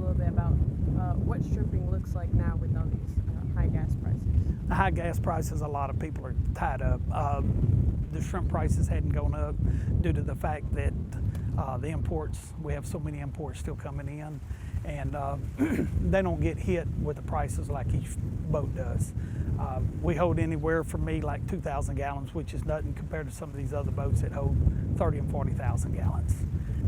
little bit about what shrimping looks like now with all these high gas prices? The high gas prices, a lot of people are tied up. The shrimp prices hadn't gone up due to the fact that the imports, we have so many imports still coming in, and they don't get hit with the prices like each boat does. We hold anywhere from me like 2,000 gallons, which is nothing compared to some of these other boats that hold 30 and 40,000 gallons.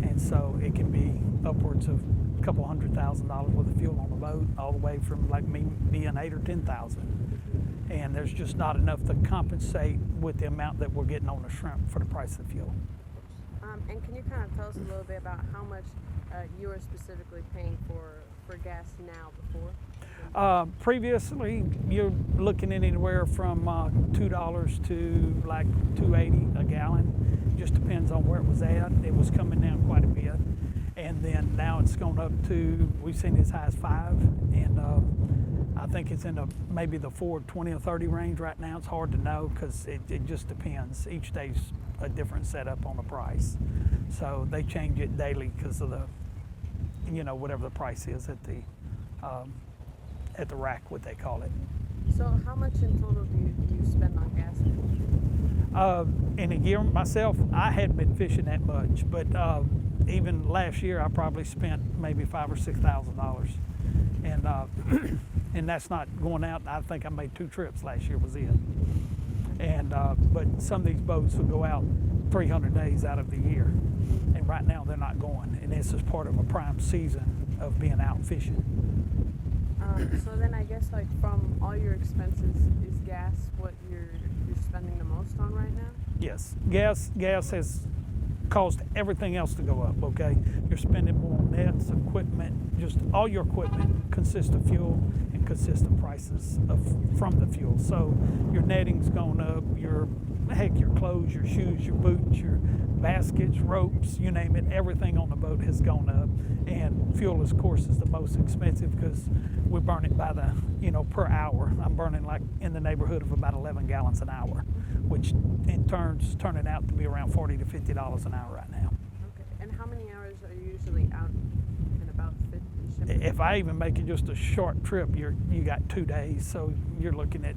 And so it can be upwards of a couple $100,000 worth of fuel on the boat, all the way from like me being 8 or 10,000. And there's just not enough to compensate with the amount that we're getting on the shrimp for the price of fuel. And can you kind of tell us a little bit about how much you are specifically paying for gas now before? Previously, you're looking at anywhere from $2 to like $2.80 a gallon. Just depends on where it was at. It was coming down quite a bit, and then now it's gone up to, we've seen as high as $5, and I think it's in maybe the $4.20 or $4.30 range right now. It's hard to know because it just depends. Each day's a different setup on the price, so they change it daily because of the, whatever the price is at the rack, what they call it. So how much in total do you spend on gas? In a year, myself, I hadn't been fishing that much, but even last year, I probably spent maybe $5,000 or $6,000, and and that's not going out. I think I made 2 trips last year was it. And but some of these boats will go out 300 days out of the year, and right now they're not going, and this is part of a prime season of being out fishing. So then I guess like from all your expenses, is gas what you're spending the most on right now? Yes, gas has caused everything else to go up, okay? You're spending more on nets, equipment, just all your equipment consists of fuel and consists of prices from the fuel. So your netting's gone up, your clothes, your shoes, your boots, your baskets, ropes, you name it, everything on the boat has gone up. And fuel, of course, is the most expensive because we burn it by the, per hour. I'm burning like in the neighborhood of about 11 gallons an hour, which in turns turning out to be around $40 to $50 an hour right now. Okay, and how many hours are you usually out and about shipping? If I even make it just a short trip, you got 2 days, so you're looking at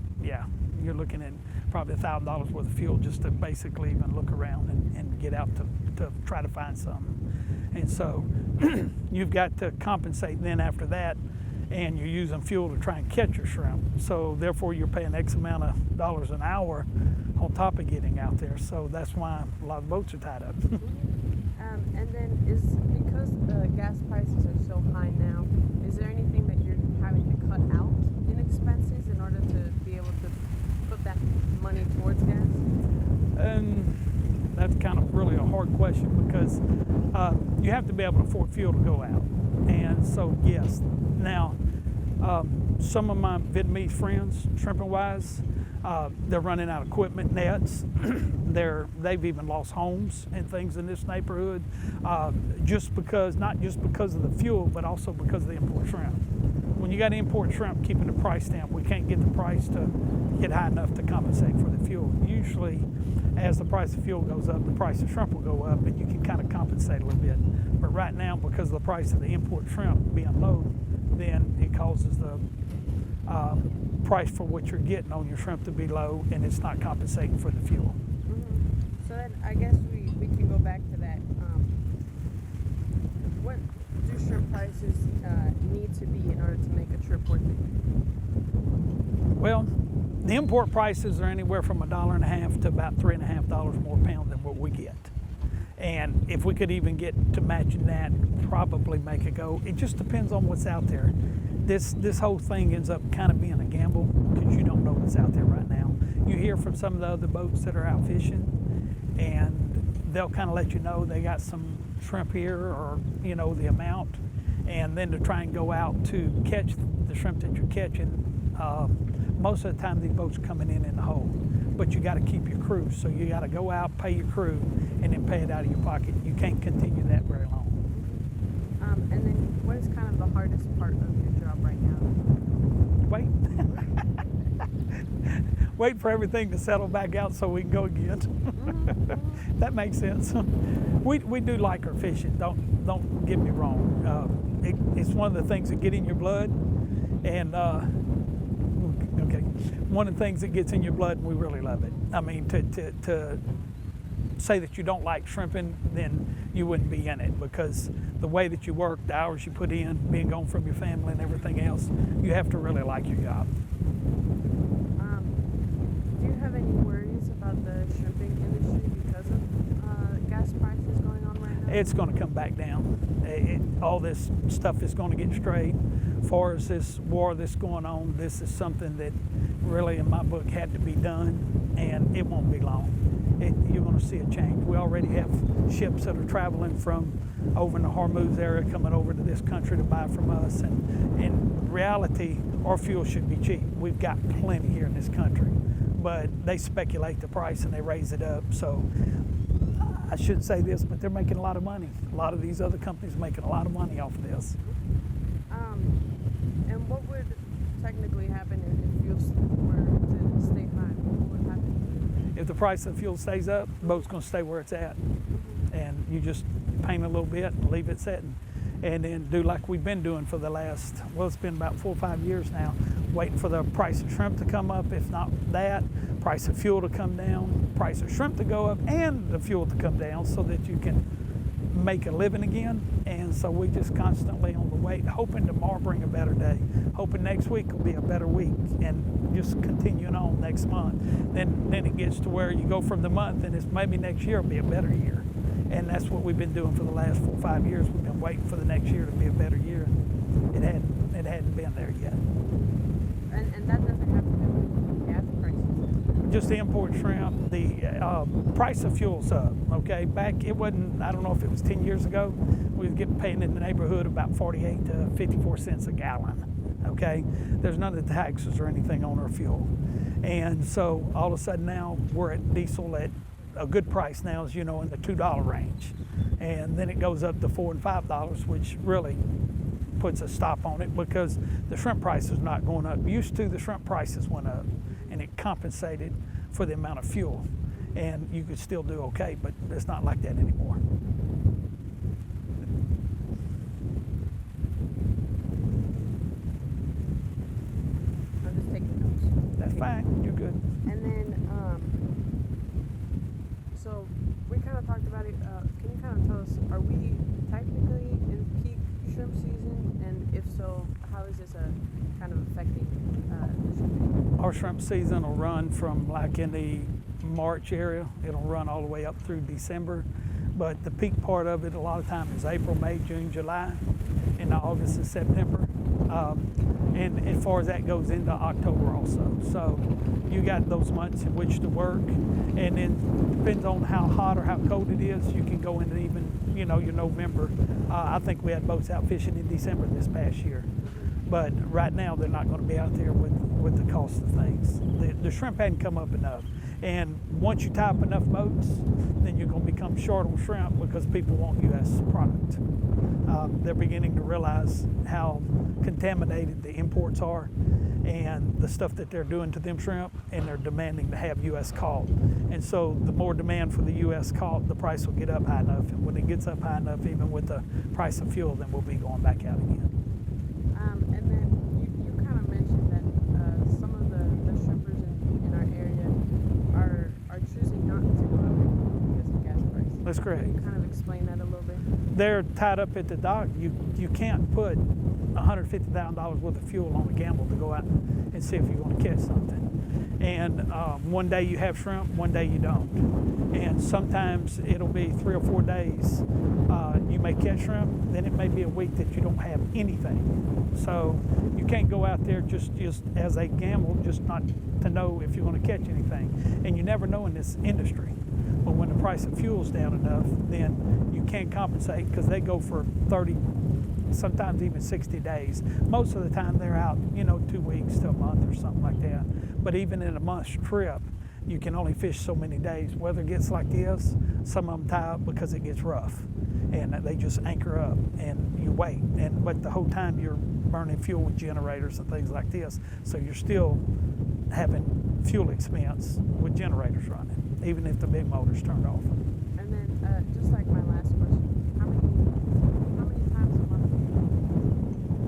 probably $1,000 worth of fuel just to basically even look around and get out to try to find something. And so you've got to compensate then after that, and you're using fuel to try and catch your shrimp. So therefore you're paying X amount of dollars an hour on top of getting out there. So that's why a lot of boats are tied up. And then because the gas prices are so high now, is there anything that you're having to cut out in expenses in order to be able to put that money towards gas? That's kind of really a hard question because you have to be able to afford fuel to go out. And so, yes. Now, some of my Vietnamese friends, shrimping wise, they're running out of equipment, nets. They've even lost homes and things in this neighborhood, not just because of the fuel, but also because of the import shrimp. When you got import shrimp keeping the price down, we can't get the price to get high enough to compensate for the fuel. Usually, as the price of fuel goes up, the price of shrimp will go up, and you can kind of compensate a little bit. But right now, because of the price of the import shrimp being low, then it causes the price for what you're getting on your shrimp to be low, and it's not compensating for the fuel. Mm-hmm. So then I guess we can go back to that. What do shrimp prices need to be in order to make a trip worth it? Well, the import prices are anywhere from $1.50 to about $3.50 more a pound than what we get. And if we could even get to matching that, probably make it go. It just depends on what's out there. This whole thing ends up kind of being a gamble because you don't know what's out there right now. You hear from some of the other boats that are out fishing, and they'll kind of let you know they got some shrimp here or, the amount. And then to try and go out to catch the shrimp that you're catching, most of the time these boats are coming in the hole. But you got to keep your crew. So you got to go out, pay your crew, and then pay it out of your pocket. You can't continue that very long. And then what is kind of the hardest part of your job right now? Wait. Wait for everything to settle back out so we can go again. Mm-hmm. That makes sense. We do like our fishing. Don't get me wrong. It's one of the things that get in your blood, and okay, one of the things that gets in your blood, and we really love it. I mean, to say that you don't like shrimping, then you wouldn't be in it, because the way that you work, the hours you put in, being gone from your family and everything else, you have to really like your job. Do you have any worries about the shrimping industry because of gas prices going on right now? It's going to come back down. All this stuff is going to get straight. As far as this war that's going on, this is something that really, in my book, had to be done, and it won't be long. You're going to see a change. We already have ships that are traveling from over in the Hormuz area coming over to this country to buy from us, and in reality, our fuel should be cheap. We've got plenty here in this country, but they speculate the price and they raise it up. So I shouldn't say this, but they're making a lot of money. A lot of these other companies are making a lot of money off of this. And what would technically happen if fuel were to stay high? What would happen? If the price of fuel stays up, the boat's going to stay where it's at. And you just paint a little bit and leave it sitting. And then do like we've been doing for the last, well, it's been about 4 or 5 years now, waiting for the price of shrimp to come up. If not that, price of fuel to come down, price of shrimp to go up, and the fuel to come down, so that you can make a living again. And so we just constantly on the wait, hoping tomorrow bring a better day, hoping next week will be a better week, and just continuing on next month. Then it gets to where you go from the month, and it's maybe next year will be a better year. And that's what we've been doing for the last 4 or 5 years. We've been waiting for the next year to be a better year, and it hadn't been there yet. And that doesn't have to do with gas prices. Just the import shrimp, the price of fuel's up. Okay, back it wasn't. I don't know if it was 10 years ago. We was paying in the neighborhood about 48 to 54 cents a gallon. Okay, there's none of the taxes or anything on our fuel, and so all of a sudden now we're at diesel at a good price now, is in the $2 range, and then it goes up to $4 and $5, which really puts a stop on it, because the shrimp price is not going up. Used to, the shrimp prices went up, and it compensated for the amount of fuel, and you could still do okay, but it's not like that anymore. I'm just taking notes. That's fine. You're good. And then, so we kind of talked about it. Can you kind of tell us, are we technically in peak shrimp season? And if so, how is this kind of affecting the shrimping? Our shrimp season will run from like in the March area. It'll run all the way up through December. But the peak part of it a lot of time is April, May, June, July, and August and September. And as far as that goes into October also. So you got those months in which to work. And then depends on how hot or how cold it is, you can go into even, your November. I think we had boats out fishing in December this past year. But right now they're not going to be out there with the cost of things. The shrimp hadn't come up enough. And once you tie up enough boats, then you're going to become short on shrimp, because people want U.S. product. They're beginning to realize how contaminated the imports are and the stuff that they're doing to them shrimp, and they're demanding to have U.S. caught. And so the more demand for the U.S. caught, the price will get up high enough. And when it gets up high enough, even with the price of fuel, then we'll be going back out again. And then you kind of mentioned that some of the shrimpers in our area are choosing not to go out because of gas prices. That's correct. Can you kind of explain that a little bit? They're tied up at the dock. You can't put $150,000 worth of fuel on a gamble to go out and see if you're going to catch something. And one day you have shrimp, one day you don't. And sometimes it'll be 3 or 4 days. You may catch shrimp, then it may be a week that you don't have anything. So you can't go out there just as a gamble, just not to know if you're going to catch anything. And you never know in this industry. But when the price of fuel's down enough, then you can't compensate, because they go for 30, sometimes even 60 days. Most of the time they're out, 2 weeks to a month or something like that. But even in a month's trip, you can only fish so many days. Weather gets like this, some of them tie up because it gets rough, and they just anchor up, and you wait. But the whole time you're burning fuel with generators and things like this, so you're still having fuel expense with generators running, even if the big motor's turned off. And then, just like my last question, how many times a month do you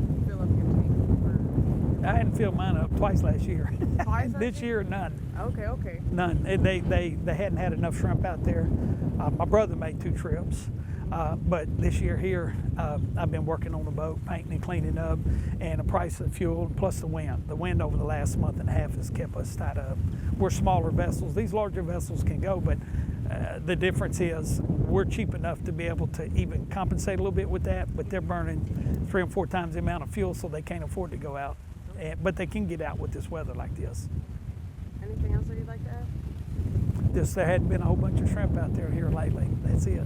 I hadn't filled mine up twice last year. Twice last This year? year, none. Okay. None. They hadn't had enough shrimp out there. My brother made 2 trips. But this year here, I've been working on the boat, painting and cleaning up, and the price of fuel, plus the wind. The wind over the last month and a half has kept us tied up. We're smaller vessels. These larger vessels can go, but the difference is we're cheap enough to be able to even compensate a little bit with that, but they're burning 3 and 4 times the amount of fuel, so they can't afford to go out. But they can get out with this weather like this. Anything else that you'd like to add? There hadn't been a whole bunch of shrimp out there here lately. That's it.